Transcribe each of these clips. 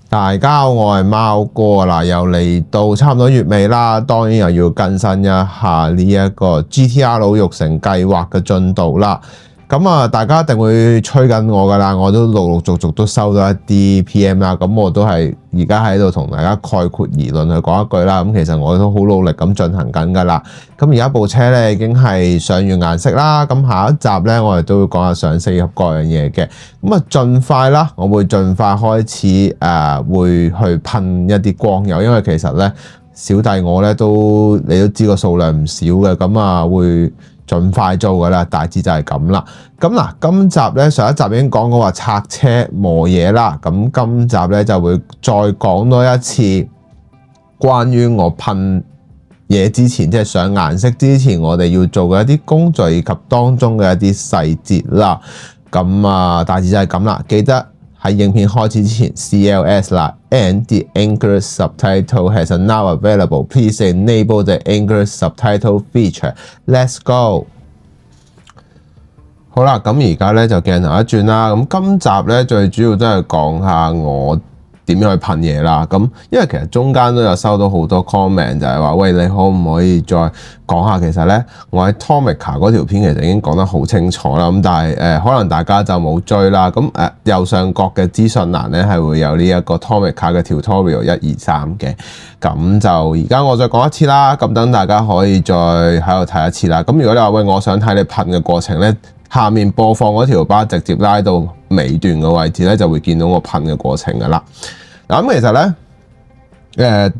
大家好，我係貓哥啦，又嚟到差唔多月尾啦，當然又要更新一下呢一個 GTR 育成計劃嘅進度啦。咁啊，大家一定會催緊我噶啦，我都陸陸續續都收到一啲 PM 啦。咁我都係而家喺度同大家概括而論去講一句啦。咁其實我都好努力咁進行緊噶啦。咁而家部車咧已經係上完顏色啦。咁下一集咧我哋都會講下上色入各樣嘢嘅。咁啊，盡快啦，我會盡快開始會去噴一啲光油，因為其實咧小弟我咧你都知個數量唔少嘅，咁啊會盡快做噶啦，大致就係咁啦。咁嗱，今集咧上一集已經講過話拆車磨嘢啦，咁今集咧就會再講多一次關於我噴嘢之前，即係上顏色之前，我哋要做嘅一啲工序以及當中嘅一啲細節啦。咁啊，大致就係咁啦。記得喺影片開始之前 CLS 啦 ，and the English subtitle has now available. Please enable the English subtitle feature. Let's go. 好啦，咁而家咧就鏡頭一轉啦。咁今集咧最主要都係講下我點樣去噴嘢啦。咁因為其實中間都有收到好多 comment， 就係話喂，你可唔可以再講下？其實咧我喺 Tomica 嗰條片其實已經講得好清楚啦。咁但係可能大家就冇追啦。咁右上角嘅資訊欄咧係會有呢一個 Tomica 嘅 tutorial 1、2、3嘅。咁就而家我再講一次啦。咁等大家可以再喺度睇一次啦。咁如果你話喂，我想睇你噴嘅過程咧，下面播放嗰條巴直接拉到尾段嘅位置咧，就會見到我噴嘅過程噶啦。嗱，咁其實咧，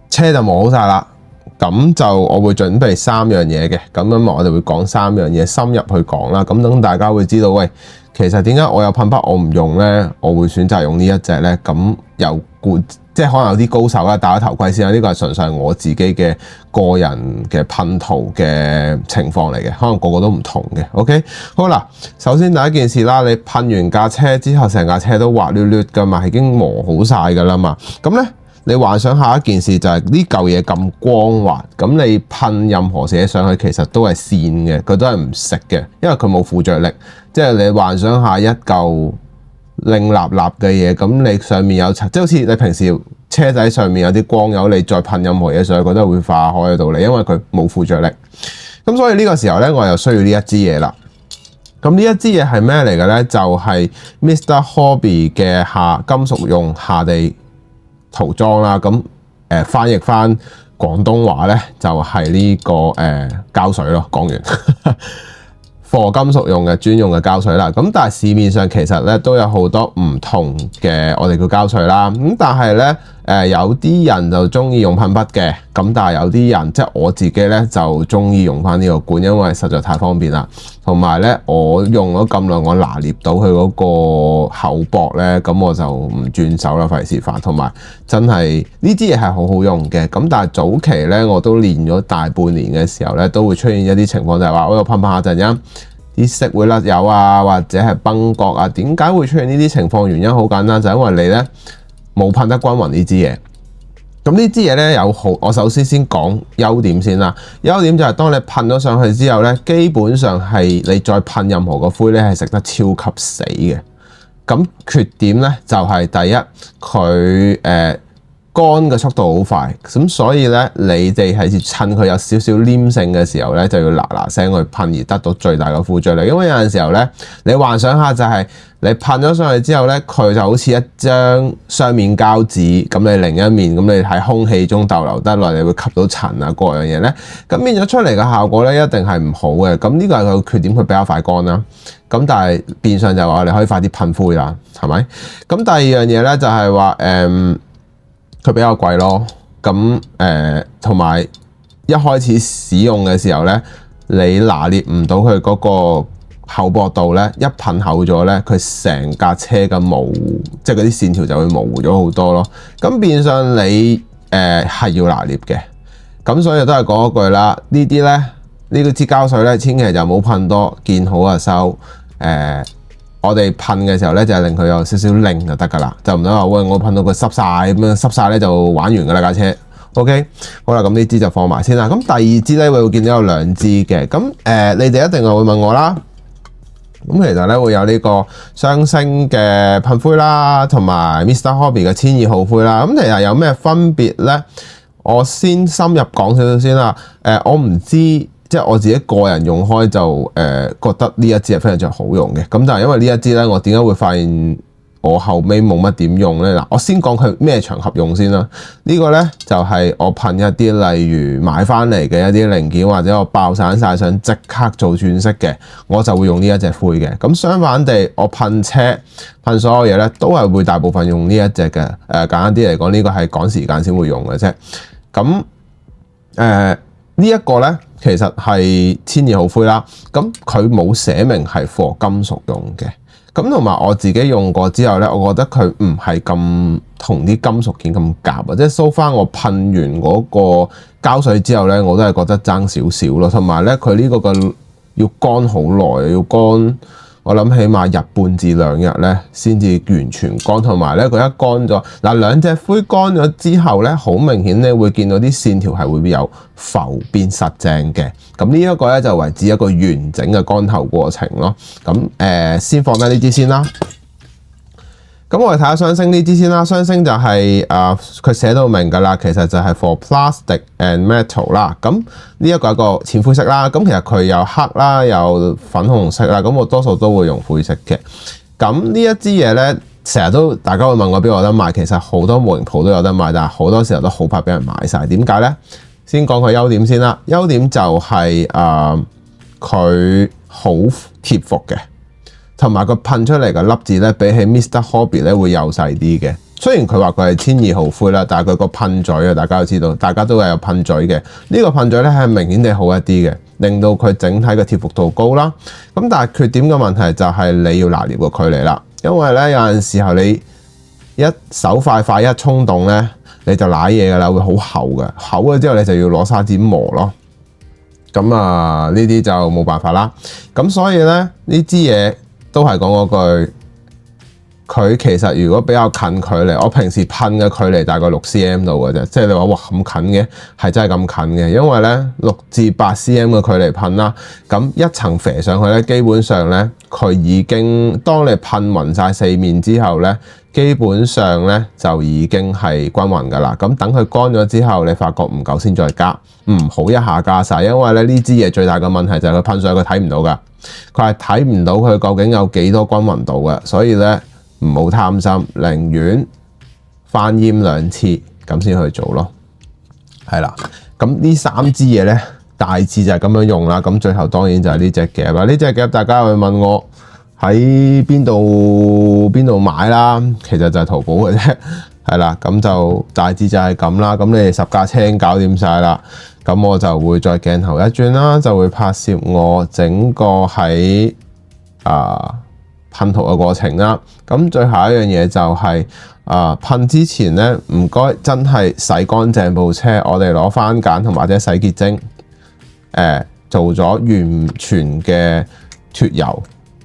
車就磨好晒啦，咁就我會準備3樣嘢嘅，咁樣我哋會講3樣嘢深入去講啦。咁等大家會知道，喂，其實點解我有噴筆我唔用咧？我會選擇用呢一隻咧，咁有即係可能有啲高手啦，戴咗頭盔先啦。呢個係純粹係我自己嘅個人嘅噴塗嘅情況嚟嘅，可能個個都唔同嘅。OK， 好啦，首先第一件事啦，你噴完架車之後，成架車都滑捋捋噶嘛，已經磨好晒噶啦嘛。咁咧，你幻想下一件事就係呢嚿嘢咁光滑，咁你噴任何嘢上去，其實都係線嘅，佢都係唔食嘅，因為佢冇附着力。即係你幻想下一嚿令立立嘅嘢，咁你上面有層，即係好似你平時車仔上面有啲光油，你再噴任何嘢上去，佢都係會化開嘅道理，因為佢冇附着力。咁所以呢個時候咧，我又需要呢一支嘢啦。咁呢一支嘢係咩嚟嘅咧？就係 Mr. Hobby 嘅金屬用下地塗裝啦。咁翻譯翻廣東話咧，就係呢個膠水咯。講完。貨金屬用嘅專用嘅膠水啦，咁但係市面上其實咧都有好多唔同嘅我哋叫膠水啦，咁但係咧有啲人就中意用噴筆嘅，咁但係有啲人即係我自己咧就中意用翻呢個管，因為實在太方便啦，同埋咧我用咗咁耐，我拿捏到佢嗰個厚薄咧，咁我就唔轉手啦，費事煩，同埋真係呢支嘢係好好用嘅，咁但係早期咧我都練咗大半年嘅時候咧，都會出現一啲情況，就係話我又噴下陣間啲色會甩油啊，或者係崩角啊。點解會出現呢啲情況？原因好簡單，就係因為你咧冇噴得均勻呢支嘢。咁呢支嘢咧有好，我首先講優點先啦。優點就係當你噴咗上去之後咧，基本上係你再噴任何個灰咧係食得超級死嘅。咁缺點咧就係第一，佢乾嘅速度好快，咁所以咧你哋係趁佢有少少黏性嘅時候咧，就要嗱嗱聲去噴而得到最大嘅附着力。因為有陣時候咧，你幻想下就係你噴咗上去之後咧，佢就好似一張雙面膠紙，咁你另一面咁你喺空氣中逗留得耐，你會吸到塵啊各樣嘢咧，咁變咗出嚟嘅效果咧一定係唔好嘅。咁呢個係佢缺點，佢比較快乾啦。咁但係變相就係話你可以快啲噴灰啦，係咪？咁第二樣嘢咧就係話佢比較貴咯，咁同埋一開始使用嘅時候咧，你拿捏唔到佢嗰個厚薄度咧，一噴厚咗咧，佢成架車嘅模糊，即係嗰啲線條就會模糊咗好多咯。咁變相你係要拿捏嘅，咁所以都係講一句啦，呢啲咧呢個支膠水咧，千祈就唔好噴多，見好就收。我哋噴嘅時候咧，就係令佢有少少擰就得噶啦，就唔使話喂我噴到佢濕晒咁樣，濕晒咧就玩完噶啦架車。OK， 好啦，咁呢支就放埋先啦。咁第二支咧會見到有2支嘅，咁你哋一定係會問我啦，咁其實咧會有呢個雙星嘅噴灰啦，同埋 Mr. Hobby 嘅1200號灰啦。咁其實有咩分別咧？我先深入講少少先啦。我唔知，即係我自己個人用開就覺得呢一支係非常之好用嘅。咁但係因為呢一支咧，我點解會發現我後尾冇乜點用咧？嗱，我先講佢咩場合用先啦。呢個咧就係我噴一啲例如買翻嚟嘅一啲零件，或者我爆散晒想即刻做轉色嘅，我就會用呢一隻灰嘅。咁相反地，我噴車噴所有嘢咧，都係會大部分用呢一隻嘅。簡單啲嚟講，呢個係趕時間先會用嘅啫。咁呢一個咧，其實係1200號灰啦。咁佢冇寫明係 for 金屬用嘅。咁同埋我自己用過之後咧，我覺得佢唔係咁同啲金屬件咁夾啊！即係 so far我噴完嗰個膠水之後咧，我都係覺得爭少少咯。同埋咧，佢呢個嘅要乾好耐，要乾。我諗起碼1半至2日咧，先至完全乾。同埋咧，佢一乾咗嗱，兩隻灰乾咗之後咧，好明顯咧會見到啲線條係會有浮變實淨嘅。咁呢一個咧就為之一個完整嘅乾透過程咯。咁先放低呢支先啦。咁我哋睇下雙星呢支先啦。雙星就係佢寫到明㗎啦，其實就係 for plastic and metal 啦。咁呢一個係一個淺灰色啦。咁其實佢有黑啦，有粉紅色啦。咁我多數都會用灰色嘅。咁呢一支嘢咧，成日都大家會問我邊度有得賣。其實好多模型鋪都有得賣，但係好多時候都好怕俾人買晒。點解咧？先講佢優點先啦。優點就係佢好貼服嘅。同埋佢噴出嚟嘅粒子咧，比起 Mr. Hobby 咧會幼細啲嘅。雖然佢話佢係1200號灰啦，但係佢個噴嘴啊，大家都知道，大家都係有噴嘴嘅。呢個噴嘴咧係明顯地好一啲嘅，令到佢整體嘅貼服度高啦。咁但係缺點嘅問題就係你要拿捏個距離啦，因為咧有陣時候你一手快一衝動咧，你就舐嘢㗎啦，會好厚嘅，厚咗之後你就要攞砂紙磨咯。咁呢啲就冇辦法啦。咁所以咧呢支嘢。都係講嗰句，佢其實如果比較近距離，我平時噴嘅距離大概6cm 度嘅啫，即係你話哇咁近嘅，係真係咁近嘅，因為咧6至8cm 嘅距離噴啦，咁一層肥上去咧，基本上咧佢已經當你噴勻晒四面之後咧，基本上咧就已經係均勻噶啦。咁等佢乾咗之後，你發覺唔夠先再加，唔好一下加晒，因為咧呢支嘢最大嘅問題就係佢噴上去佢睇唔到噶。佢係睇唔到佢究竟有幾多均勻度嘅，所以咧唔好貪心，寧願翻醃2次咁先去做咯。係啦，咁呢3支嘢咧大致就係咁樣用啦。咁最後當然就係呢隻夾啦。呢隻夾大家會問我喺邊度買啦，其實就係淘寶嘅啫。係啦，咁就大致就係咁啦。咁你哋10架車搞掂晒啦。咁我就會再鏡頭一轉啦，就會拍攝我整個喺噴塗嘅過程啦。咁最後一樣嘢就係噴之前咧，唔該真係洗乾淨部車，我哋攞番梘同或者洗潔精，做咗完全嘅脫油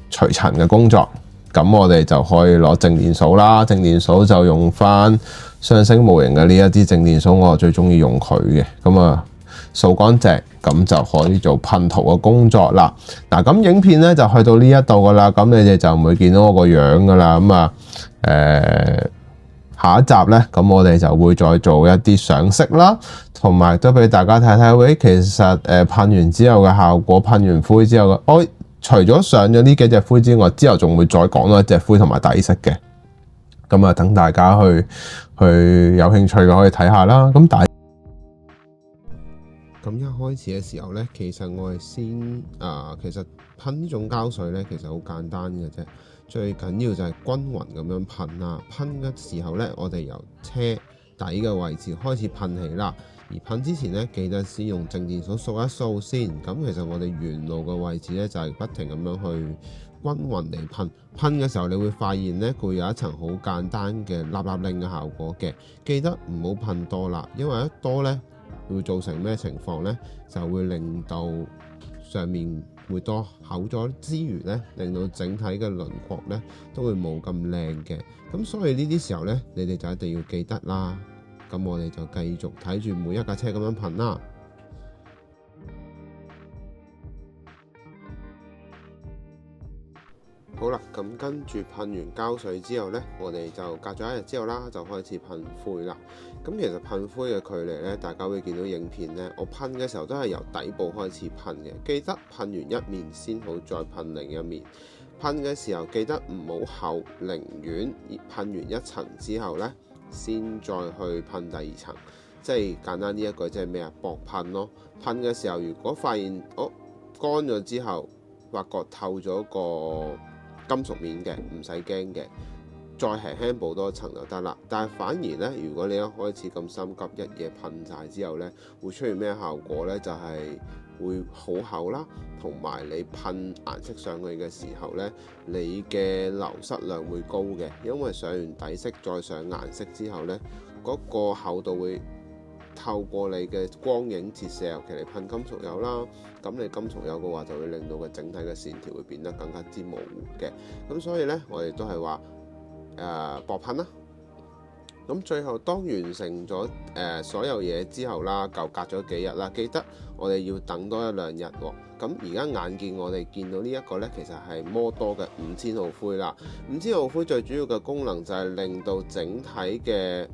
除塵嘅工作。咁我哋就可以攞靜電掃啦，靜電掃就用翻雙星模型嘅呢一支靜電掃，我最中意用佢嘅。咁掃乾淨，咁就可以做噴塗嘅工作啦。嗱，咁影片咧就去到呢一度噶啦，咁你哋就唔會見到我個樣噶啦。咁下一集咧，咁我哋就會再做一啲上色啦，同埋都俾大家睇睇，喂，其實噴完之後嘅效果，噴完灰之後嘅，我除咗上咗呢幾隻灰之外，之後仲會再講多一隻灰同埋底色嘅。咁等大家去有興趣嘅可以睇下啦。咁一開始嘅時候咧，其實我係先其實噴呢種膠水咧，其實好簡單嘅啫。最緊要就係均勻咁樣噴啦。噴嘅時候咧，我哋由車底嘅位置開始噴起啦。而噴之前咧，記得先用靜電掃掃一掃先。咁其實我哋沿路嘅位置咧，就係不停咁樣去均勻地噴。噴嘅時候，你會發現咧，佢有一層好簡單嘅粒粒令嘅效果嘅。記得唔好噴多啦，因為一多咧，會造成咩情況呢？就會令到上面會多厚咗之餘呢，令到整體嘅輪廓呢都會冇咁靚嘅。咁所以呢啲時候呢，你哋就一定要記得啦。咁我哋就繼續睇住每一架車咁樣噴啦。好啦，咁跟住噴完膠水之後呢，我哋就隔咗一日之後啦，就開始噴灰啦。咁其實噴灰嘅距離呢，大家會見到影片呢，我噴嘅時候都係由底部開始噴嘅。記得噴完一面先好再噴另一面。噴嘅時候記得唔好厚，寧願噴完一層之後呢，先再去噴第二層。即係簡單呢一句，即係咩啊？薄噴咯。噴嘅時候，如果發現乾咗之後，發覺透咗個金屬面嘅，唔使驚嘅，再輕輕補多層就得啦。但係反而呢，如果你一開始咁心急，一嘢噴晒之後呢，會出現咩效果呢？就係會好厚啦，同埋你噴顏色上去嘅時候呢，你嘅流失量會高嘅，因為上完底色再上顏色之後呢，嗰個厚度會透過你嘅光影折射，尤其你噴金屬油啦，咁你金屬油嘅話就會令到個整體嘅線條會變得更加之模糊嘅。咁所以呢，我哋都係話薄噴啦。咁最後當完成咗所有嘢之後啦，就隔咗幾日啦，記得我哋要等多一兩日喎。咁而家眼見我哋見到呢一個呢，其實係摩多嘅5000號灰啦。5000號灰最主要嘅功能就係令到整體嘅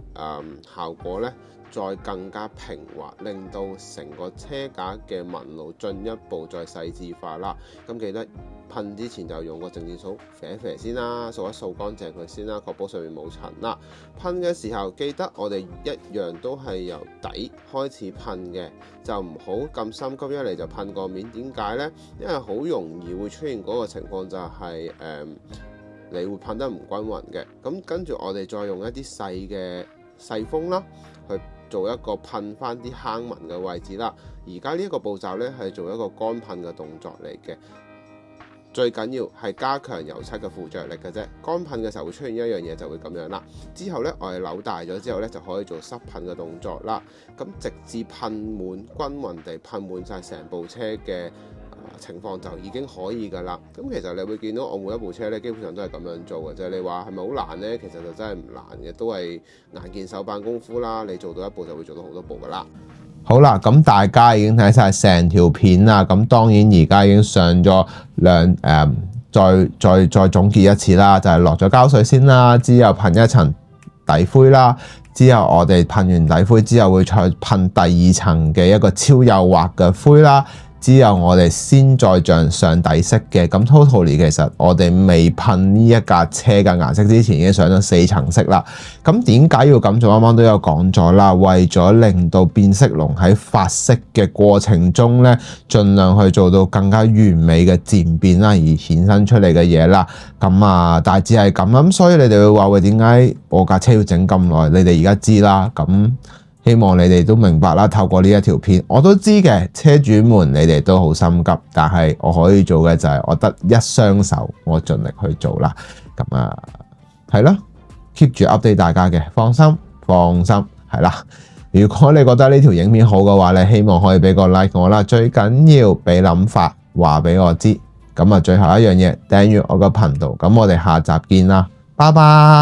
效果呢，再更加平滑，令到成個車架嘅紋路進一步再細緻化啦。咁記得噴之前就用個靜電掃啡一啡先啦，掃一掃乾淨佢先啦，確保上面冇塵啦。噴嘅時候記得我哋一樣都係由底開始噴嘅，就唔好咁心急，一嚟就噴個面。點解呢？因為好容易會出現嗰個情況就係你會噴得唔均勻嘅。咁跟住我哋再用一啲細風啦，去做一個噴翻啲坑紋嘅位置啦。而家呢一個步驟呢，係做一個乾噴嘅動作嚟嘅。最緊要係加強油漆嘅附着力嘅啫。乾噴嘅時候會出現一樣嘢，就會咁樣啦。之後呢，我哋扭大咗之後呢，就可以做濕噴嘅動作啦。咁直至噴滿均勻地噴滿晒成部車嘅情況就已經可以㗎啦。咁其實你會見到我每一部車呢，基本上都係咁樣做嘅啫。你話係咪好難呢？其實就真係唔難嘅，都係眼見手板功夫啦。你做到一步就會做到好多步㗎啦。好啦，咁大家已經睇晒成條片啦，咁當然而家已經上咗再總結一次啦，就係落咗膠水先啦，之後噴一層底灰啦，之後我哋噴完底灰之後會再噴第二層嘅一個超幼滑嘅灰啦。之後我哋先再上底色嘅，咁 totally 其實我哋未噴呢一架車嘅顏色之前已經上咗4層色啦。咁點解要咁做？啱啱都有講咗啦，為咗令到變色龍喺發色嘅過程中呢，盡量去做到更加完美嘅漸變啦，而衍生出嚟嘅嘢啦。咁大致係咁啦。咁所以你哋會話喂，點解我架車要整咁耐？你哋而家知啦。咁希望你哋都明白啦，透過呢一條片，我都知嘅，車主們你哋都好心急，但係我可以做嘅就係我得一雙手，我盡力去做啦。咁係咯 ，keep 住 update 大家嘅，放心，係啦。如果你覺得呢條影片好嘅話咧，希望可以俾個 like 我啦，最緊要俾諗法話俾我知。咁最後一樣嘢，訂閱我個頻道。咁我哋下集見啦，拜拜。